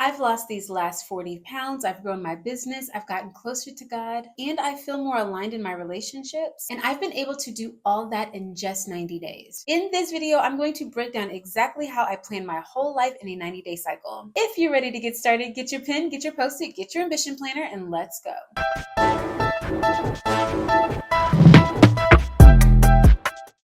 I've lost these last 40 pounds. I've grown my business. I've gotten closer to God, and I feel more aligned in my relationships. And I've been able to do all that in just 90 days. In this video, I'm going to break down exactly how I plan my whole life in a 90-day cycle. If you're ready to get started, get your pen, get your Post-it, get your ambition planner, and let's go.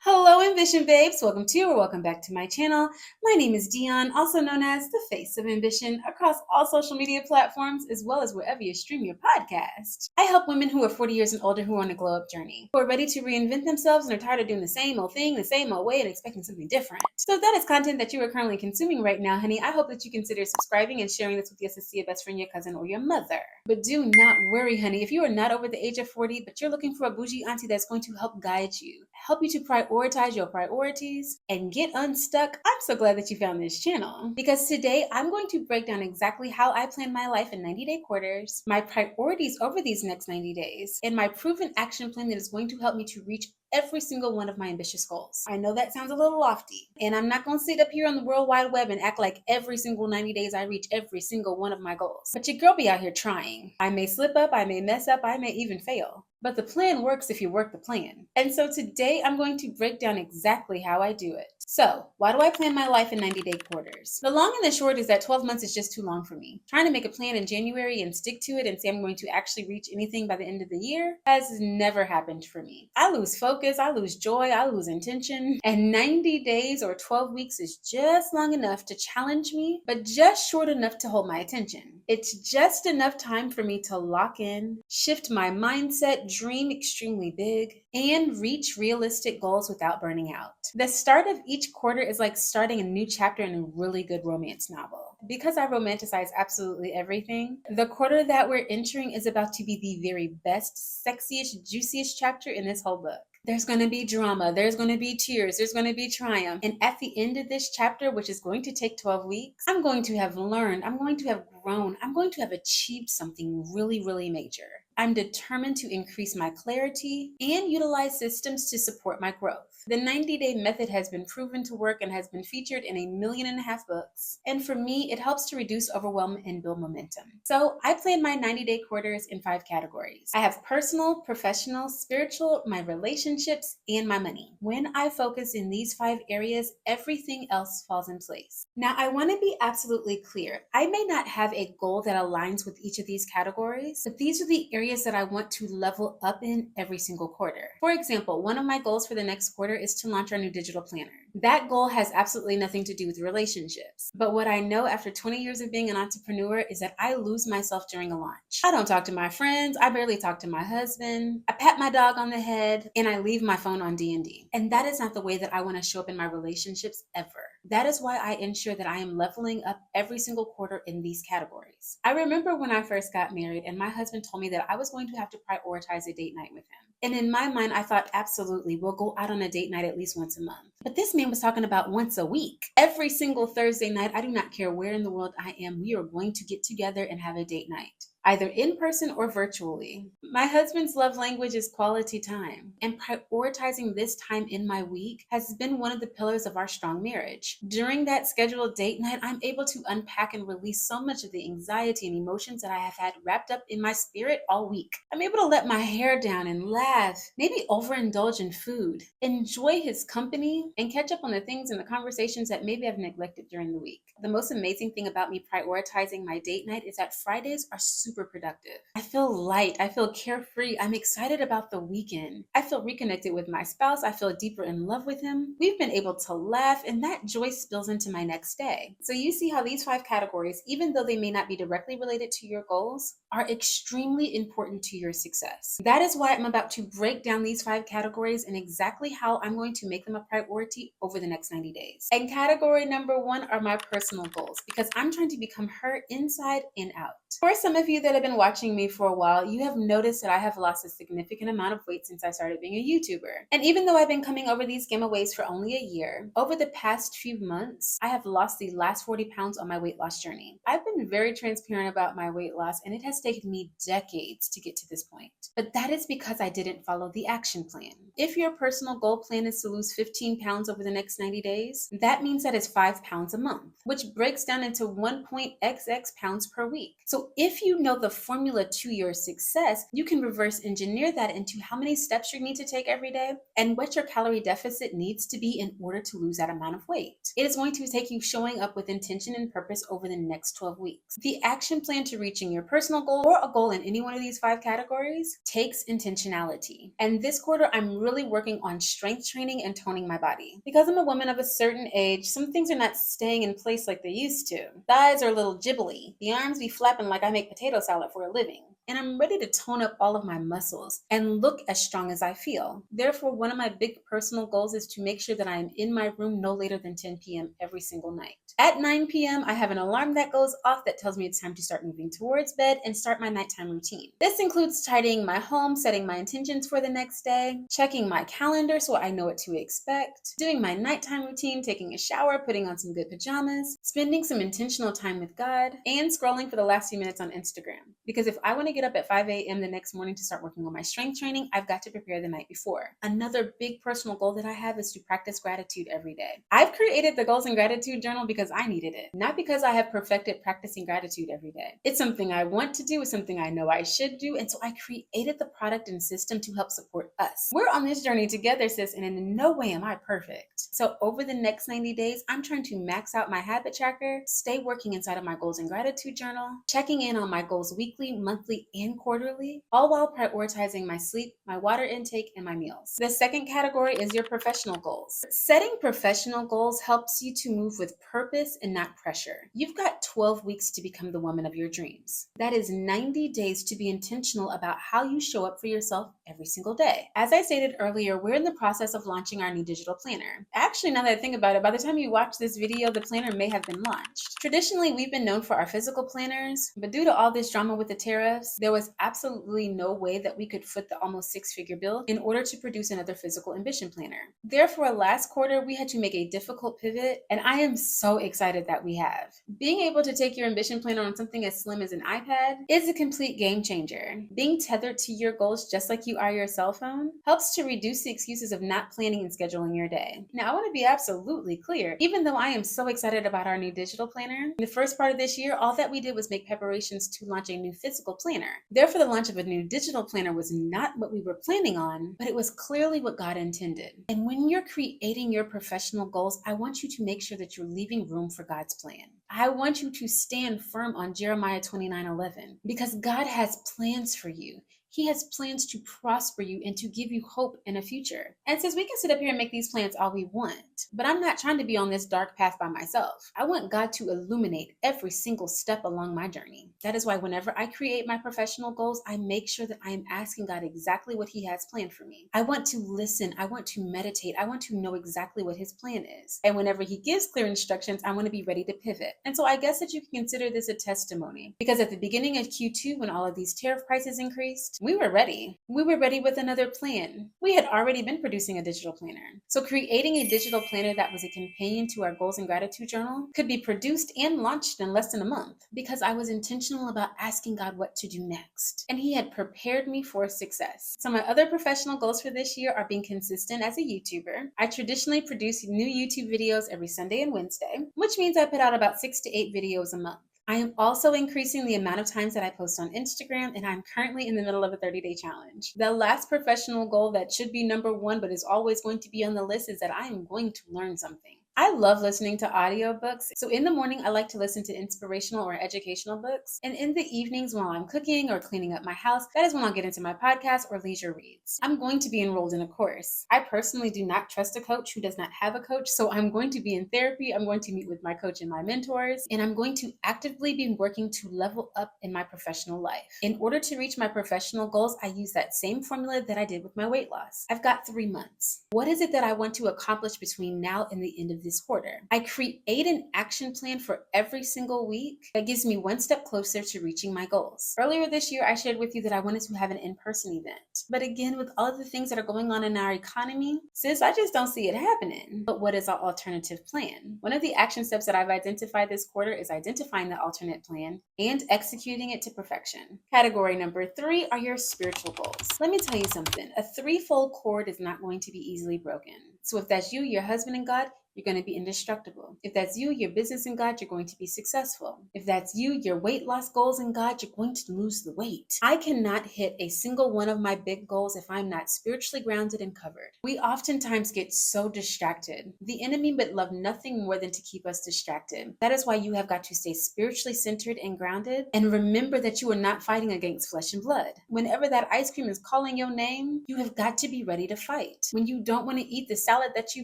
Hello Ambition Babes, welcome to or welcome back to my channel. My name is Dion, also known as the Face of Ambition, across all social media platforms as well as wherever you stream your podcast. I help women who are 40 years and older who are on a glow up journey, who are ready to reinvent themselves and are tired of doing the same old thing, the same old way, and expecting something different. So if that is content that you are currently consuming right now, honey, I hope that you consider subscribing and sharing this with your sister, your best friend, your cousin, or your mother. But do not worry, honey, if you are not over the age of 40, but you're looking for a bougie auntie that's going to help guide you, help you to prioritize your priorities, and get unstuck, I'm so glad that you found this channel. Because today, I'm going to break down exactly how I plan my life in 90-day quarters, my priorities over these next 90 days, and my proven action plan that is going to help me to reach every single one of my ambitious goals. I know that sounds a little lofty, and I'm not going to sit up here on the World Wide Web and act like every single 90 days I reach every single one of my goals. But your girl be out here trying. I may slip up, I may mess up, I may even fail. But the plan works if you work the plan. And so today I'm going to break down exactly how I do it. So, why do I plan my life in 90-day quarters? The long and the short is that 12 months is just too long for me. Trying to make a plan in January and stick to it and say I'm going to actually reach anything by the end of the year has never happened for me. I lose focus, I lose joy, I lose intention, and 90 days or 12 weeks is just long enough to challenge me, but just short enough to hold my attention. It's just enough time for me to lock in, shift my mindset, dream extremely big, and reach realistic goals without burning out. The start of each quarter is like starting a new chapter in a really good romance novel. Because I romanticize absolutely everything, the quarter that we're entering is about to be the very best, sexiest, juiciest chapter in this whole book. There's going to be drama, there's going to be tears, there's going to be triumph. And at the end of this chapter, which is going to take 12 weeks, I'm going to have learned, I'm going to have grown, I'm going to have achieved something really, really major. I'm determined to increase my clarity and utilize systems to support my growth. The 90-day method has been proven to work and has been featured in 1.5 million books. And for me, it helps to reduce overwhelm and build momentum. So I plan my 90-day quarters in 5 categories. I have personal, professional, spiritual, my relationships, and my money. When I focus in these 5 areas, everything else falls in place. Now, I want to be absolutely clear. I may not have a goal that aligns with each of these categories, but these are the areas that I want to level up in every single quarter. For example, one of my goals for the next quarter is to launch our new digital planner. That goal has absolutely nothing to do with relationships. But what I know after 20 years of being an entrepreneur is that I lose myself during a launch. I don't talk to my friends. I barely talk to my husband. I pat my dog on the head and I leave my phone on D&D. And that is not the way that I want to show up in my relationships ever. That is why I ensure that I am leveling up every single quarter in these categories. I remember when I first got married and my husband told me that I was going to have to prioritize a date night with him. And in my mind, I thought, absolutely, we'll go out on a date night at least once a month. But this man was talking about once a week. Every single Thursday night, I do not care where in the world I am, we are going to get together and have a date night, either in person or virtually. My husband's love language is quality time, and prioritizing this time in my week has been one of the pillars of our strong marriage. During that scheduled date night, I'm able to unpack and release so much of the anxiety and emotions that I have had wrapped up in my spirit all week. I'm able to let my hair down and laugh, maybe overindulge in food, enjoy his company, and catch up on the things and the conversations that maybe I've neglected during the week. The most amazing thing about me prioritizing my date night is that Fridays are super productive. I feel light, I feel carefree, I'm excited about the weekend. I feel reconnected with my spouse, I feel deeper in love with him. We've been able to laugh, and that joy spills into my next day. So you see how these 5 categories, even though they may not be directly related to your goals, are extremely important to your success. That is why I'm about to break down these 5 categories and exactly how I'm going to make them a priority over the next 90 days. And category number 1 are my personal goals, because I'm trying to become her inside and out. For some of you, that have been watching me for a while, you have noticed that I have lost a significant amount of weight since I started being a YouTuber. And even though I've been coming over these giveaways for only a year, over the past few months, I have lost the last 40 pounds on my weight loss journey. I've been very transparent about my weight loss, and it has taken me decades to get to this point. But that is because I didn't follow the action plan. If your personal goal plan is to lose 15 pounds over the next 90 days, that means that it's 5 pounds a month, which breaks down into 1.xx pounds per week. So if you know the formula to your success, you can reverse engineer that into how many steps you need to take every day and what your calorie deficit needs to be in order to lose that amount of weight. It is going to take you showing up with intention and purpose over the next 12 weeks. The action plan to reaching your personal goal or a goal in any one of these 5 categories takes intentionality. And this quarter, I'm really working on strength training and toning my body. Because I'm a woman of a certain age, some things are not staying in place like they used to. Thighs are a little jibbly. The arms be flapping like I make potato salad for a living. And I'm ready to tone up all of my muscles and look as strong as I feel. Therefore, one of my big personal goals is to make sure that I am in my room no later than 10 p.m. every single night. At 9 p.m., I have an alarm that goes off that tells me it's time to start moving towards bed and start my nighttime routine. This includes tidying my home, setting my intentions for the next day, checking my calendar so I know what to expect, doing my nighttime routine, taking a shower, putting on some good pajamas, spending some intentional time with God, and scrolling for the last few minutes on Instagram. Because if I want to get up at 5 a.m. the next morning to start working on my strength training, I've got to prepare the night before. Another big personal goal that I have is to practice gratitude every day. I've created the Goals and Gratitude Journal because I needed it, not because I have perfected practicing gratitude every day. It's something I want to do, it's something I know I should do, and so I created the product and system to help support us. We're on this journey together, sis, and in no way am I perfect. So over the next 90 days, I'm trying to max out my habit tracker, stay working inside of my Goals and Gratitude Journal, checking in on my goals weekly, monthly, and quarterly, all while prioritizing my sleep, my water intake, and my meals. The second category is your professional goals. Setting professional goals helps you to move with purpose and not pressure. You've got 12 weeks to become the woman of your dreams. That is 90 days to be intentional about how you show up for yourself every single day. As I stated earlier, we're in the process of launching our new digital planner. Actually, now that I think about it, by the time you watch this video, the planner may have been launched. Traditionally, we've been known for our physical planners, but due to all this drama with the tariffs, there was absolutely no way that we could foot the almost 6-figure bill in order to produce another physical ambition planner. Therefore, last quarter, we had to make a difficult pivot, and I am so excited that we have. Being able to take your ambition planner on something as slim as an iPad is a complete game changer. Being tethered to your goals just like you are your cell phone helps to reduce the excuses of not planning and scheduling your day. Now, I want to be absolutely clear. Even though I am so excited about our new digital planner, the first part of this year, all that we did was make preparations to launch a new physical planner. Therefore, the launch of a new digital planner was not what we were planning on, but it was clearly what God intended. And when you're creating your professional goals, I want you to make sure that you're leaving room for God's plan. I want you to stand firm on Jeremiah 29:11 because God has plans for you. He has plans to prosper you and to give you hope and a future. And since we can sit up here and make these plans all we want, but I'm not trying to be on this dark path by myself. I want God to illuminate every single step along my journey. That is why whenever I create my professional goals, I make sure that I am asking God exactly what He has planned for me. I want to listen. I want to meditate. I want to know exactly what His plan is. And whenever He gives clear instructions, I want to be ready to pivot. And so I guess that you can consider this a testimony because at the beginning of Q2, when all of these tariff prices increased, we were ready. We were ready with another plan. We had already been producing a digital planner. So creating a digital planner that was a companion to our Goals and Gratitude Journal could be produced and launched in less than a month because I was intentional about asking God what to do next. And He had prepared me for success. So my other professional goals for this year are being consistent as a YouTuber. I traditionally produce new YouTube videos every Sunday and Wednesday, which means I put out about 6 to 8 videos a month. I am also increasing the amount of times that I post on Instagram, and I'm currently in the middle of a 30-day challenge. The last professional goal that should be number one, but is always going to be on the list, is that I am going to learn something. I love listening to audiobooks. So in the morning, I like to listen to inspirational or educational books. And in the evenings while I'm cooking or cleaning up my house, that is when I'll get into my podcast or leisure reads. I'm going to be enrolled in a course. I personally do not trust a coach who does not have a coach. So I'm going to be in therapy. I'm going to meet with my coach and my mentors. And I'm going to actively be working to level up in my professional life. In order to reach my professional goals, I use that same formula that I did with my weight loss. I've got 3 months. What is it that I want to accomplish between now and the end of this quarter. I create an action plan for every single week that gives me one step closer to reaching my goals. Earlier this year, I shared with you that I wanted to have an in-person event. But again, with all of the things that are going on in our economy, sis, I just don't see it happening. But what is our alternative plan? One of the action steps that I've identified this quarter is identifying the alternate plan and executing it to perfection. Category number 3 are your spiritual goals. Let me tell you something. A threefold cord is not going to be easily broken. So if that's you, your husband, and God, you're going to be indestructible. If that's you, your business in God, you're going to be successful. If that's you, your weight loss goals in God, you're going to lose the weight. I cannot hit a single one of my big goals if I'm not spiritually grounded and covered. We oftentimes get so distracted. The enemy would love nothing more than to keep us distracted. That is why you have got to stay spiritually centered and grounded, and remember that you are not fighting against flesh and blood. Whenever that ice cream is calling your name, you have got to be ready to fight. When you don't want to eat the salad that you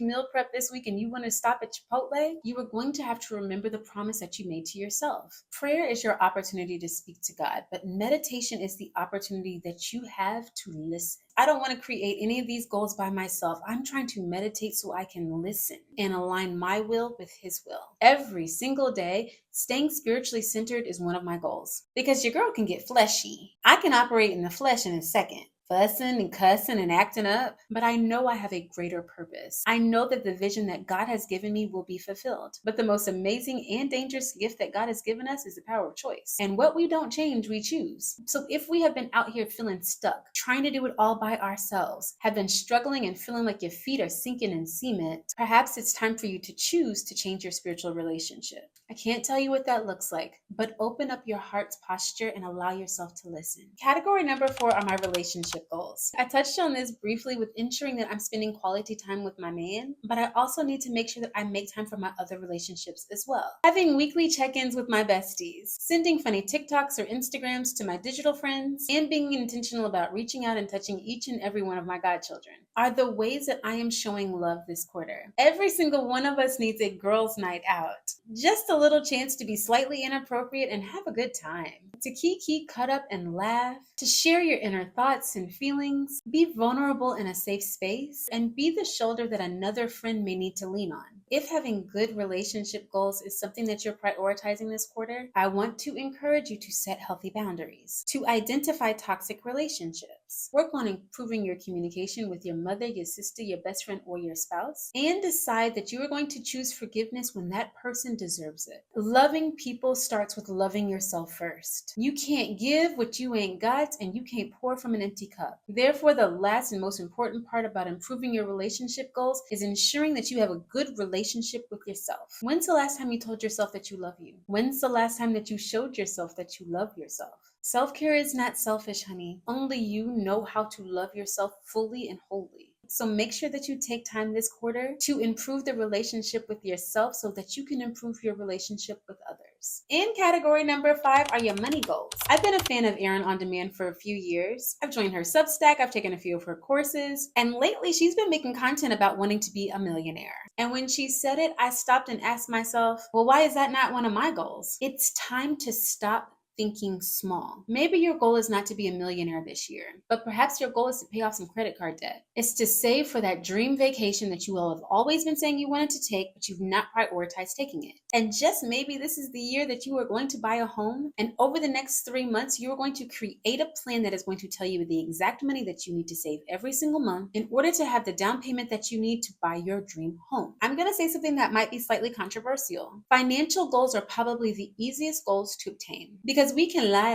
meal prep this week and you want to stop at Chipotle, you are going to have to remember the promise that you made to yourself. Prayer is your opportunity to speak to God, but meditation is the opportunity that you have to listen. I don't want to create any of these goals by myself. I'm trying to meditate so I can listen and align my will with His will. Every single day, staying spiritually centered is one of my goals, because your girl can get fleshy. I can operate in the flesh in a second, fussing and cussing and acting up, but I know I have a greater purpose. I know that the vision that God has given me will be fulfilled. But the most amazing and dangerous gift that God has given us is the power of choice. And what we don't change, we choose. So if we have been out here feeling stuck, trying to do it all by ourselves, have been struggling and feeling like your feet are sinking in cement, perhaps it's time for you to choose to change your spiritual relationship. I can't tell you what that looks like, but open up your heart's posture and allow yourself to listen. Category number 4 are my relationship goals. I touched on this briefly with ensuring that I'm spending quality time with my man, but I also need to make sure that I make time for my other relationships as well. Having weekly check-ins with my besties, sending funny TikToks or Instagrams to my digital friends, and being intentional about reaching out and touching each and every one of my godchildren are the ways that I am showing love this quarter. Every single one of us needs a girls' night out. Just a little chance to be slightly inappropriate and have a good time. To kiki, cut up, and laugh. To share your inner thoughts and feelings. Be vulnerable in a safe space. And be the shoulder that another friend may need to lean on. If having good relationship goals is something that you're prioritizing this quarter, I want to encourage you to set healthy boundaries. To identify toxic relationships. Work on improving your communication with your mother, your sister, your best friend, or your spouse. And decide that you are going to choose forgiveness when that person deserves it. Loving people starts with loving yourself first. You can't give what you ain't got, and you can't pour from an empty cup. Therefore, the last and most important part about improving your relationship goals is ensuring that you have a good relationship with yourself. When's the last time you told yourself that you love you? When's the last time that you showed yourself that you love yourself? Self-care is not selfish, honey. Only you know how to love yourself fully and wholly. So make sure that you take time this quarter to improve the relationship with yourself so that you can improve your relationship with others. In category number 5 are your money goals. I've been a fan of Erin On Demand for a few years. I've joined her Substack, I've taken a few of her courses, and lately she's been making content about wanting to be a millionaire. And when she said it, I stopped and asked myself, well, why is that not one of my goals? It's time to stop thinking small. Maybe your goal is not to be a millionaire this year, but perhaps your goal is to pay off some credit card debt. It's to save for that dream vacation that you all have always been saying you wanted to take, but you've not prioritized taking it. And just maybe this is the year that you are going to buy a home, and over the next 3 months, you are going to create a plan that is going to tell you the exact money that you need to save every single month in order to have the down payment that you need to buy your dream home. I'm going to say something that might be slightly controversial. Financial goals are probably the easiest goals to obtain, because we can lie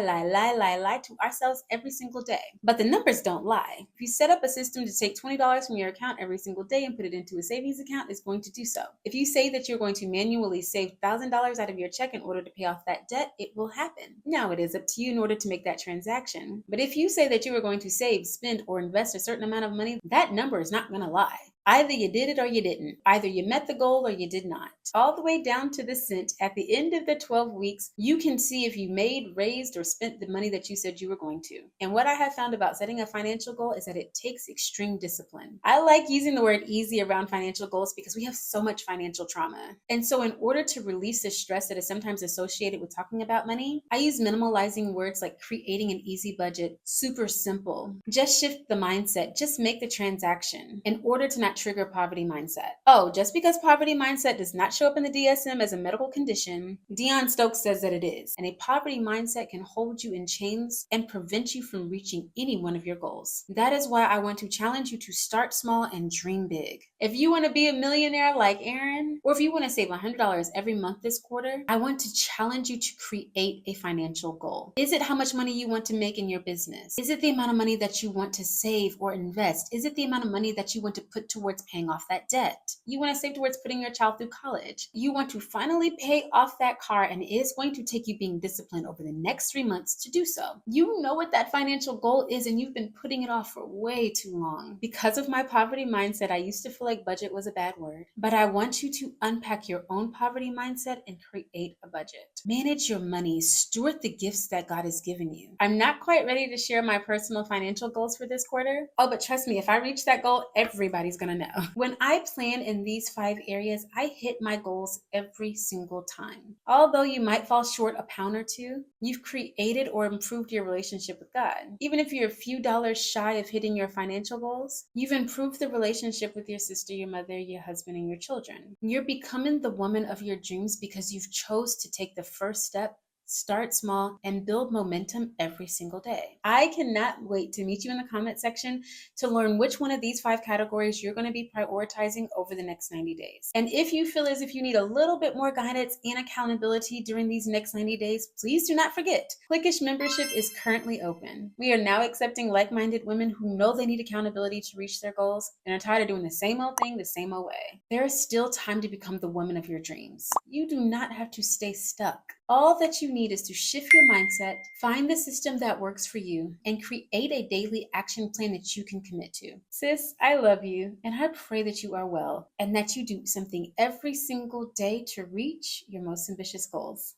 to ourselves every single day. But the numbers don't lie. If you set up a system to take $20 from your account every single day and put it into a savings account, it's going to do so. If you say that you're going to manually save $1,000 out of your check in order to pay off that debt, it will happen. Now it is up to you in order to make that transaction. But if you say that you are going to save, spend, or invest a certain amount of money, that number is not going to lie. Either you did it or you didn't. Either you met the goal or you did not. All the way down to the cent, at the end of the 12 weeks, you can see if you made, raised, or spent the money that you said you were going to. And what I have found about setting a financial goal is that it takes extreme discipline. I like using the word easy around financial goals because we have so much financial trauma. And so in order to release the stress that is sometimes associated with talking about money, I use minimalizing words like creating an easy budget, super simple. Just shift the mindset, just make the transaction in order to not not trigger poverty mindset. Oh, just because poverty mindset does not show up in the DSM as a medical condition, Dion Stokes says that it is. And a poverty mindset can hold you in chains and prevent you from reaching any one of your goals. That is why I want to challenge you to start small and dream big. If you want to be a millionaire like Aaron, or if you want to save $100 every month this quarter, I want to challenge you to create a financial goal. Is it how much money you want to make in your business? Is it the amount of money that you want to save or invest? Is it the amount of money that you want to put towards paying off that debt? You want to save towards putting your child through college? You want to finally pay off that car, and it is going to take you being disciplined over the next 3 months to do so. You know what that financial goal is, and you've been putting it off for way too long. Because of my poverty mindset, I used to feel like budget was a bad word, but I want you to unpack your own poverty mindset and create a budget. Manage your money, steward the gifts that God has given you. I'm not quite ready to share my personal financial goals for this quarter. Oh, but trust me, if I reach that goal, everybody's gonna know. When I plan in these 5 areas, I hit my goals every single time. Although you might fall short a pound or two, you've created or improved your relationship with God. Even if you're a few dollars shy of hitting your financial goals, you've improved the relationship with your sister, your mother, your husband, and your children. You're becoming the woman of your dreams because you've chose to take the first step, start small, and build momentum every single day. I cannot wait to meet you in the comment section to learn which one of these 5 categories you're going to be prioritizing over the next 90 days. And if you feel as if you need a little bit more guidance and accountability during these next 90 days, please do not forget, Clickish membership is currently open. We are now accepting like-minded women who know they need accountability to reach their goals and are tired of doing the same old thing the same old way. There is still time to become the woman of your dreams. You do not have to stay stuck. All that you need is to shift your mindset, find the system that works for you, and create a daily action plan that you can commit to. Sis, I love you, and I pray that you are well, and that you do something every single day to reach your most ambitious goals.